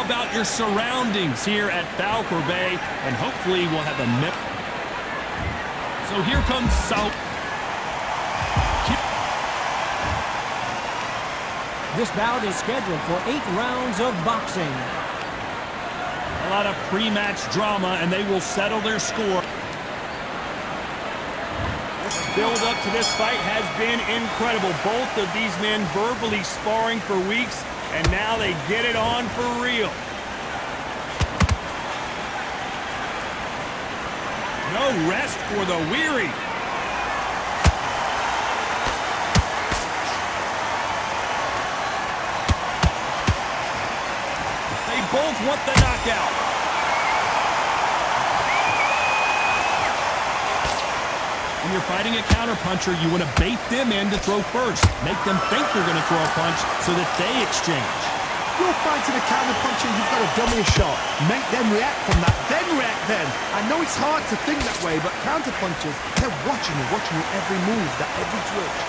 about your surroundings here at Falcour Bay, and hopefully we'll have a mip. So here comes South. This bout is scheduled for 8 rounds of boxing. A lot of pre-match drama, and they will settle their score. The build-up to this fight has been incredible. Both of these men verbally sparring for weeks, and now they get it on for real. No rest for the weary. They both want the knockout. When you're fighting a counterpuncher, you want to bait them in to throw first. Make them think you're going to throw a punch so that they exchange. You're fighting a counterpuncher, you've got to dummy a shot. Make them react from that, then react then. I know it's hard to think that way, but counterpunchers, they're watching you every move, that every twitch.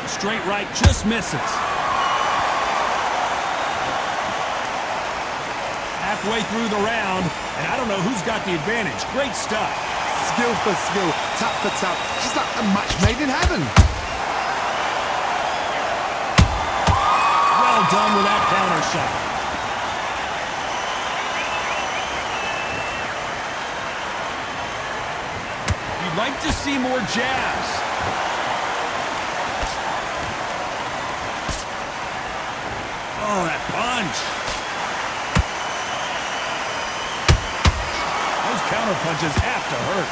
Straight right just misses. Halfway through the round, and I don't know who's got the advantage. Great stuff. Skill for skill, tap for tap. Just like a match made in heaven. Well done with that counter shot. You'd like to see more jabs. Oh, that punch. Those counter punches have to hurt.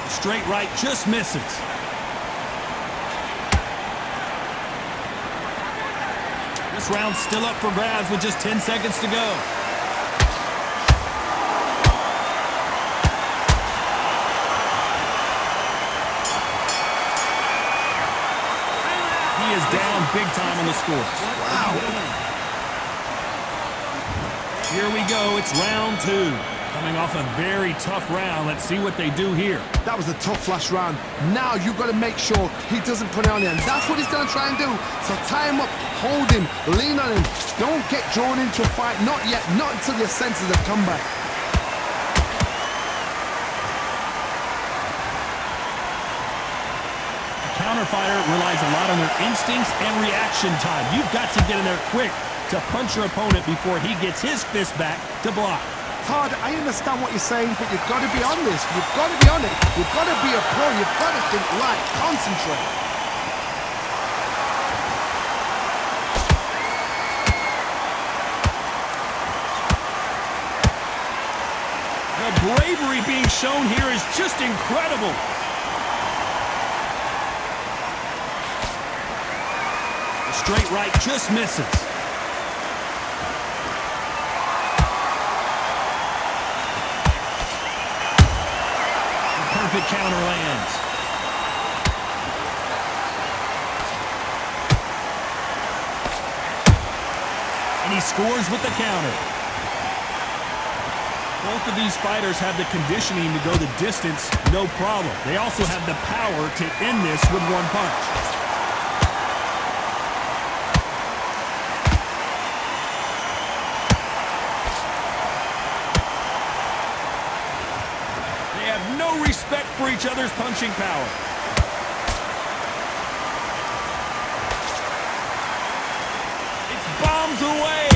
Straight right just misses. This round's still up for grabs with just 10 seconds to go. He is down big time on the scores. Wow. Here we go. It's round 2. Coming off a very tough round. Let's see what they do here. That was a tough last round. Now you've got to make sure he doesn't put it on you, and that's what he's going to try and do. So tie him up, hold him, lean on him. Don't get drawn into a fight. Not yet. Not until your senses have come back. Counter fighter relies a lot on their instincts and reaction time. You've got to get in there quick to punch your opponent before he gets his fist back to block. Todd, I understand what you're saying, but you've got to be on this. You've got to be on it. You've got to be a pro. You've got to think light. Concentrate. The bravery being shown here is just incredible. The straight right just misses. Perfect counter lands. And he scores with the counter. Both of these fighters have the conditioning to go the distance, no problem. They also have the power to end this with one punch. Respect for each other's punching power. It's bombs away.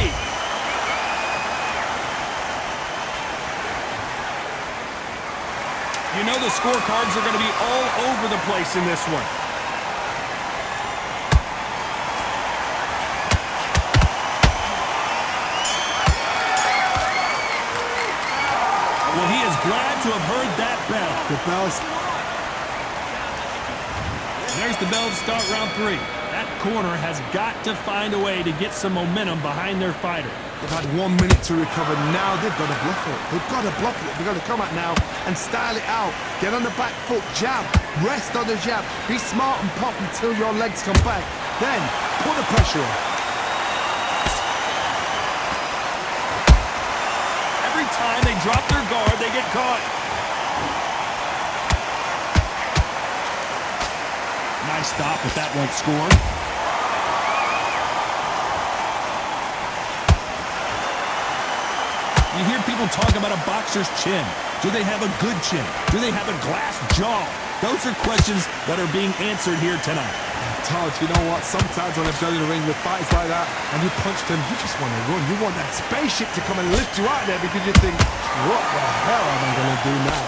You know the scorecards are going to be all over the place in this one. Well, he is glad to have heard that bell. The bell's... There's the bell to start round 3. That corner has got to find a way to get some momentum behind their fighter. They've had 1 minute to recover. Now they've got to bluff it. They've got to bluff it. They've got to come out now and style it out. Get on the back foot, jab, rest on the jab. Be smart and pop until your legs come back. Then put the pressure on. time they drop their guard, they get caught. Nice stop, but that won't score. You hear people talk about a boxer's chin. Do they have a good chin? Do they have a glass jaw? Those are questions that are being answered here tonight. Todd, you know what? Sometimes when I've done in the ring with fights like that and you punch them, you just want to run. You want that spaceship to come and lift you out there because you think, what the hell am I going to do now?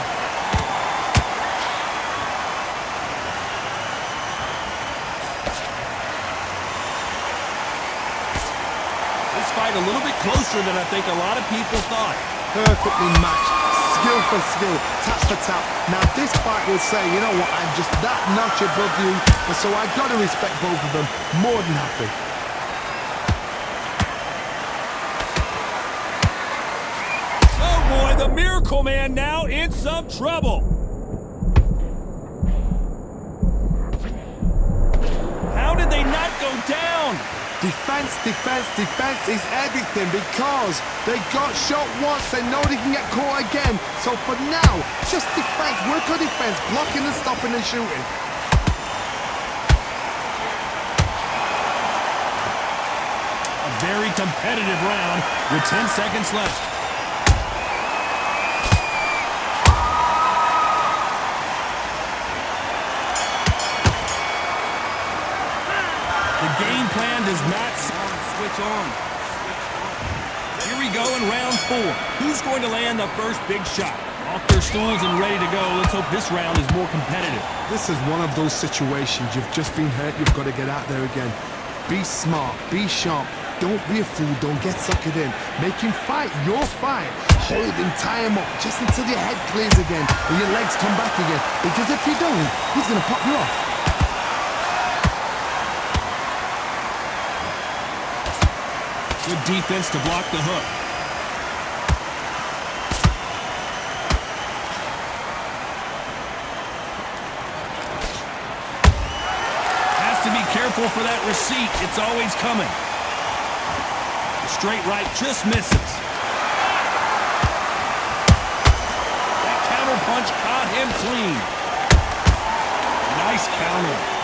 This fight a little bit closer than I think a lot of people thought. Perfectly matched. Skill for skill, tap for tap. Now this fight will say, you know what, I'm just that notch above you, and so I've got to respect both of them. More than happy. Oh boy, the Miracle Man now in some trouble. How did they not go down? Defense, defense, defense is everything because they got shot once, they know they can get caught again. So for now, just defense, work on defense, blocking and stopping and shooting. A very competitive round with 10 seconds left. The game plan does not switch on. Here we go in round 4. Who's going to land the first big shot? Off their stools and ready to go. Let's hope this round is more competitive. This is one of those situations. You've just been hurt, you've got to get out there again. Be smart, be sharp. Don't be a fool, don't get suckered in. Make him fight your fight. Hold him, tie him up, just until your head clears again and your legs come back again. Because if you don't, he's going to pop you off. Good defense to block the hook. Has to be careful for that receipt. It's always coming. The straight right just misses. That counter punch caught him clean. Nice counter.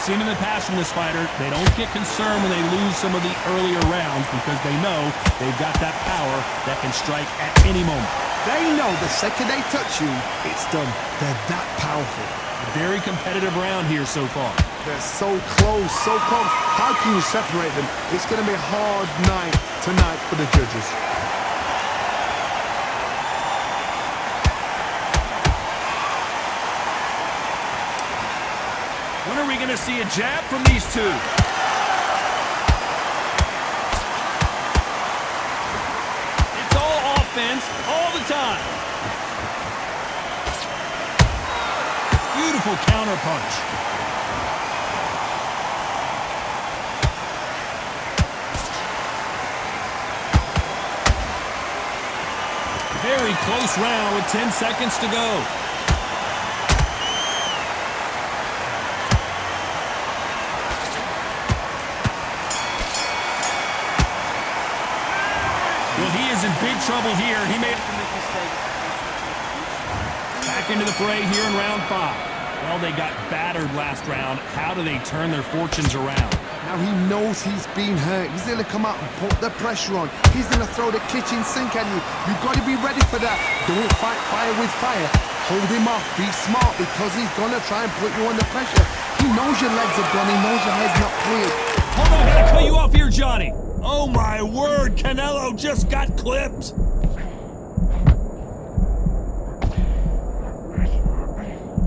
Seen in the past from this fighter, they don't get concerned when they lose some of the earlier rounds because they know they've got that power that can strike at any moment. They know the second they touch you, it's done. They're that powerful. A very competitive round here so far. They're so close, so close. How can you separate them? It's going to be a hard night tonight for the judges. When are we going to see a jab from these two? It's all offense, all the time. Beautiful counter punch. Very close round with 10 seconds to go. In big trouble here. He made some mistakes. Back into the fray here in round 5. Well, they got battered last round. How do they turn their fortunes around? Now he knows he's been hurt. He's going to come out and put the pressure on. He's going to throw the kitchen sink at you. You've got to be ready for that. Don't fight fire with fire. Hold him off. Be smart because he's going to try and put you under pressure. He knows your legs are gone. He knows your head's not cleared. Hold on, gotta cut you off here, Johnny. Oh my word, Canelo just got clipped.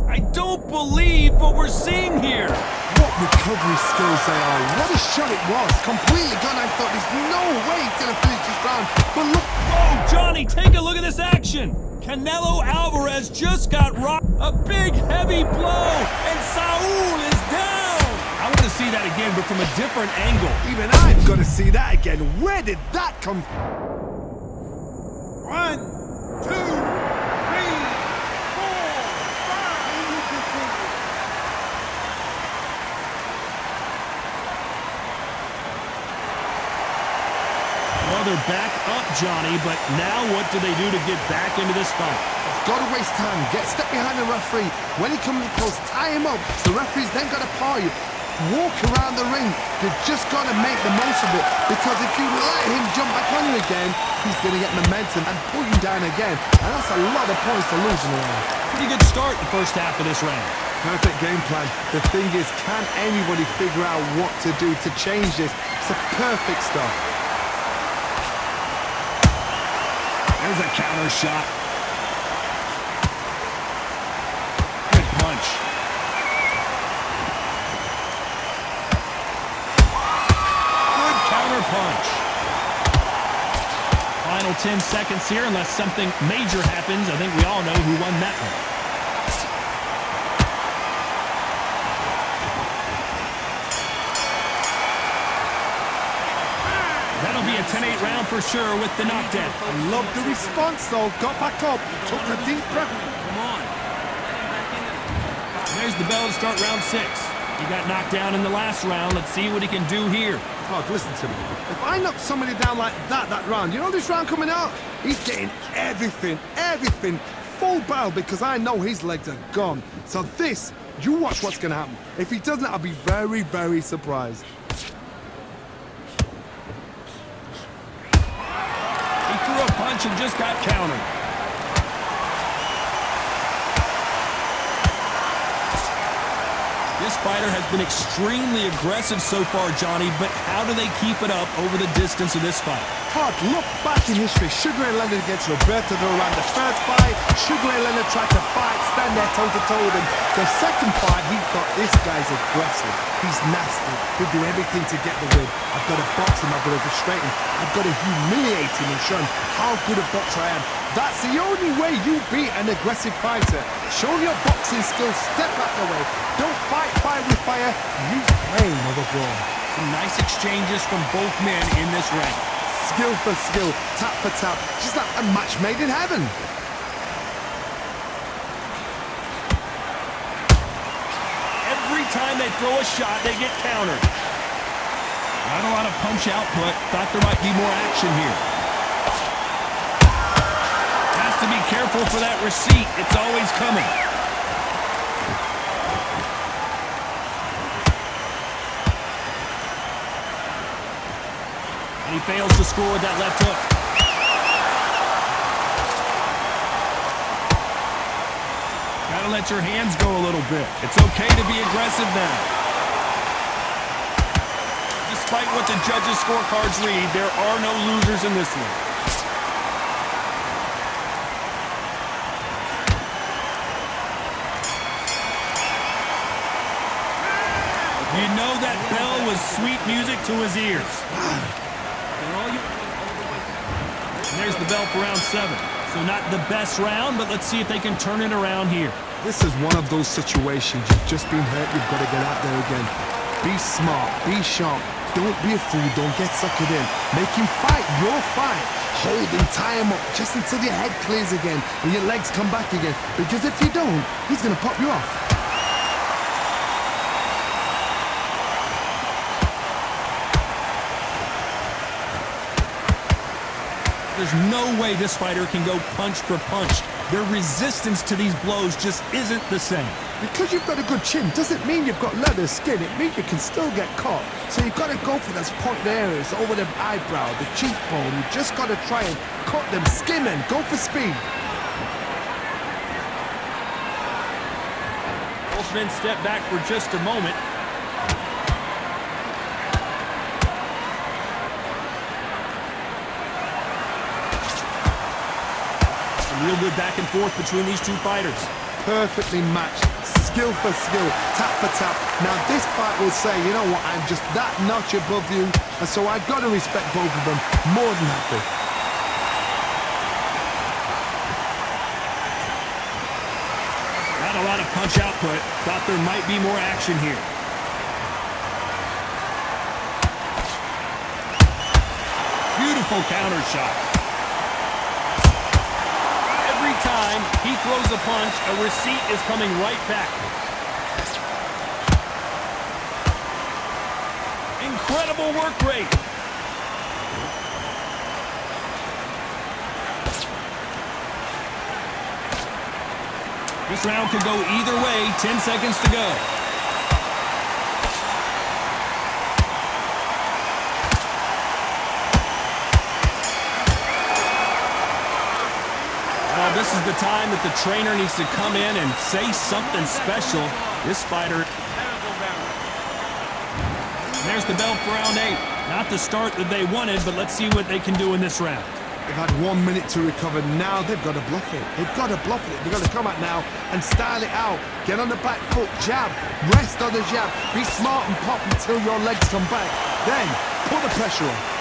I don't believe what we're seeing here. What recovery skills they are. What a shot it was. Completely gone. I thought there's no way he's going to finish this round. But look. Oh, Johnny, take a look at this action. Canelo Alvarez just got rocked. A big, heavy blow, and Saul is down. I want to see that again, but from a different angle. Even I've got to see that again. Where did that come from? 1, 2, 3, 4, 5. Well, they're back up, Johnny, but now what do they do to get back into this fight? Got to waste time. Get a step behind the referee. When he comes close, tie him up. So the referee's then got to paw you. Walk around the ring. You've just got to make the most of it. Because if you let him jump back on you again, he's going to get momentum and pull you down again. And that's a lot of points to lose in a round. Pretty good start the first half of this round. Perfect game plan. The thing is, can anybody figure out what to do to change this? It's a perfect start. There's a counter shot. Good punch. Good counter punch. Final 10 seconds here, unless something major happens. I think we all know who won that one. That'll be a 10-8 round for sure with the knockdown. I love the response though. Got back up, took a deep breath. Come on. There's the bell to start round 6. He got knocked down in the last round. Let's see what he can do here. Oh, listen to me. If I knock somebody down like that round, you know this round coming out? He's getting everything, full barrel because I know his legs are gone. So this, you watch what's going to happen. If he doesn't, I'll be very, very surprised. He threw a punch and just got countered. This fighter has been extremely aggressive so far, Johnny, but how do they keep it up over the distance of this fight? Hard, look back in history. Sugar Ray Leonard against Roberto Duran. The first fight, Sugar Ray Leonard tried to fight, stand there toe-to-toe with him. The second fight, he thought, this guy's aggressive. He's nasty. He'll do everything to get the win. I've got to box him, I've got to frustrate him. I've got to humiliate him and show him how good a boxer I am. That's the only way you beat an aggressive fighter. Show your boxing skills, step out the way. Don't fight fire with fire. Use brain over brawn. Some nice exchanges from both men in this round. Skill for skill, tap for tap, just like a match made in heaven. Every time they throw a shot, they get countered. Not a lot of punch output. Thought there might be more action here. Has to be careful for that receipt. It's always coming. And he fails to score with that left hook. Gotta let your hands go a little bit. It's okay to be aggressive now. Despite what the judges' scorecards read, there are no losers in this one. You know that bell was sweet music to his ears. And there's the bell for round 7. So not the best round, but let's see if they can turn it around here. This is one of those situations. You've just been hurt. You've got to get out there again. Be smart. Be sharp. Don't be a fool. Don't get suckered in. Make him fight your fight. Hold him, tie him up just until your head clears again and your legs come back again. Because if you don't, he's going to pop you off. There's no way this fighter can go punch for punch. Their resistance to these blows just isn't the same. Because you've got a good chin doesn't mean you've got leather skin. It means you can still get caught. So you've got to go for those pointed areas over the eyebrow, the cheekbone. You've just got to try and cut them, skim them, go for speed. Both men step back for just a moment. Real good back and forth between these two fighters. Perfectly matched, skill for skill, tap for tap. Now this fight will say, you know what, I'm just that notch above you, and so I've got to respect both of them more than happy. Not a lot of punch output. Thought there might be more action here. Beautiful counter shot. Time he throws a punch, a receipt is coming right back. Incredible work rate. This round could go either way. 10 seconds to go. Well, this is the time that the trainer needs to come in and say something special. This fighter... And there's the bell for round 8. Not the start that they wanted, but let's see what they can do in this round. They've had 1 minute to recover. Now they've got to bluff it. They've got to bluff it. They've got to come out now and style it out. Get on the back foot, jab, rest on the jab. Be smart and pop until your legs come back. Then put the pressure on.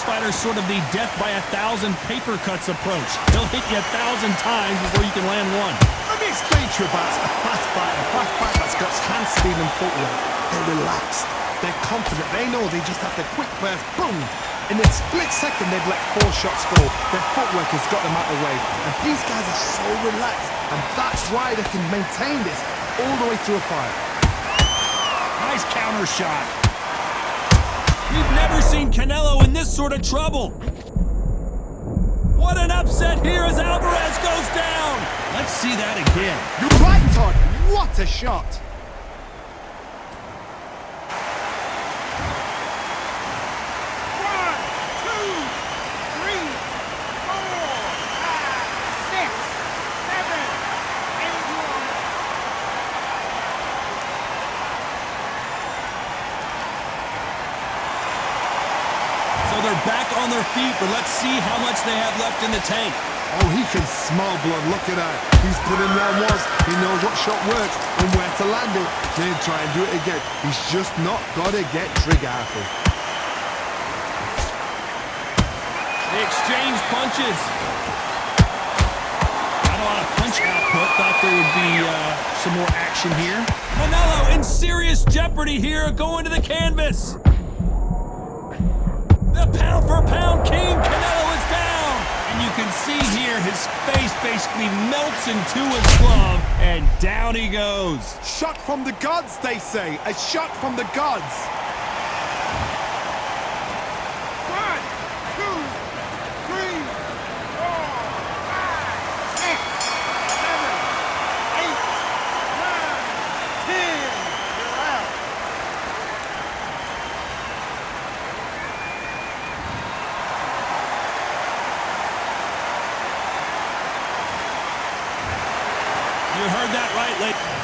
Fighter's sort of the death by 1,000 paper cuts approach. He'll hit you 1,000 times before you can land one. Let me explain to you about a fast fighter that's got hand speed and footwork. They're relaxed. They're confident. They know they just have the quick burst. Boom! In a split second, they've let 4 shots go. Their footwork has got them out of the way. And these guys are so relaxed. And that's why they can maintain this all the way through a fight. Nice counter shot. We've never seen Canelo in this sort of trouble. What an upset here as Alvarez goes down. Let's see that again. You're right, Todd. What a shot. They're back on their feet, but let's see how much they have left in the tank. Oh, he can smell blood. Look at that. He's put in round 1. He knows what shot works and where to land it. Then try and do it again. He's just not got to get trigger happy. They exchange punches. Not a lot of punch output. Thought there would be some more action here. Canelo in serious jeopardy here, going to the canvas. The pound-for-pound king, Canelo, is down. And you can see here his face basically melts into his glove, and down he goes. Shot from the gods, they say. A shot from the gods. 1, 2, 3, 4, 5, 6, 7, 8, 9, 10. You're out. You heard that right, ladies.